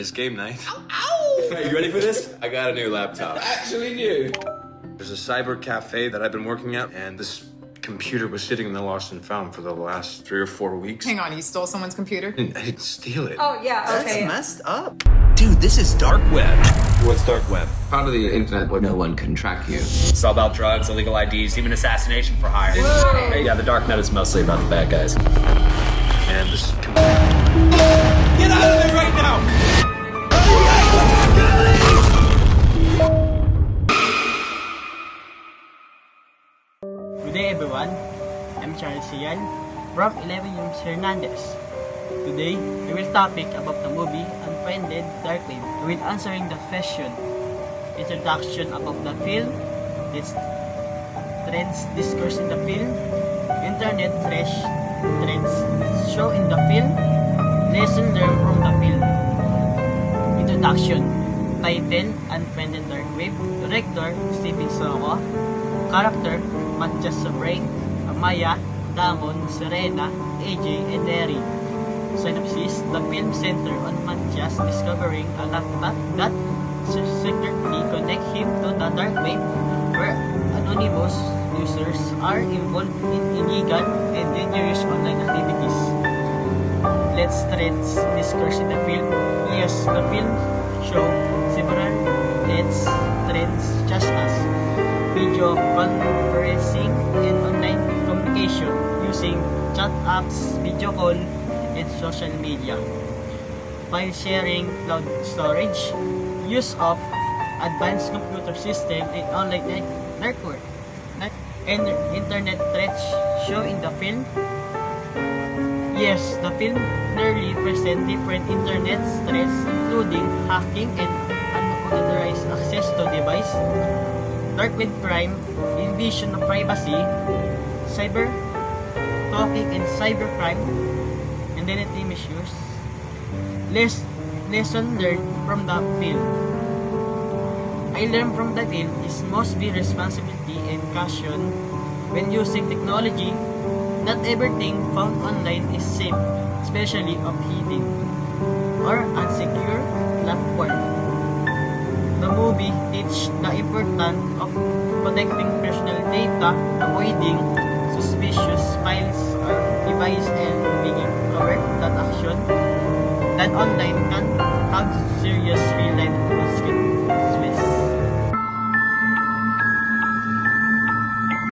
is game night. Ow! Hey, you ready for this? I got a new laptop. Actually new. There's a cyber cafe that I've been working at, and this computer was sitting in the lost and found for the last 3 or 4 weeks. Hang on, you stole someone's computer? I didn't steal it. Oh, yeah, okay. That's messed up. Dude, this is dark web. What's dark web? Part of the internet where no one can track you. It's all about drugs, illegal IDs, even assassination for hire. Hey, yeah, the dark net is mostly about the bad guys. And this computer... Get out of there right now! Good day everyone, I'm Charles Sian from 11 Rooms Hernandez. Today, we will topic about the movie Unfriended Dark Web. We will answering the question, introduction about the film, its trends discussed in the film, internet trends show in the film, lesson learned from the film. Introduction, title Unfriended Dark Web, director Stephen Soho, character Mathias Sobreign, Amaya, Damon, Serena, AJ, and Eri. Synopsis: the film centers on Mathias discovering a laptop that secretly connects him to the dark web, where anonymous users are involved in illegal and dangerous online activities. Let's discuss in the film. Yes, the film shows several trends such as video conferencing and online communication using chat apps, video call, and social media. File sharing, cloud storage, use of advanced computer system and online network, and internet threats shown in the film. Yes, the film clearly presents different internet threats including hacking and unauthorized access to device, dark web crime, invasion of privacy, cyber stalking and cybercrime, identity misuse. Lesson learned from the film. I learned from the film is must be responsibility and caution when using technology. Not everything found online is safe, especially of hidden or unsecure platform. The movie teaches the importance of protecting personal data, avoiding suspicious files or devices, and being aware that action that online can have serious real-life consequences.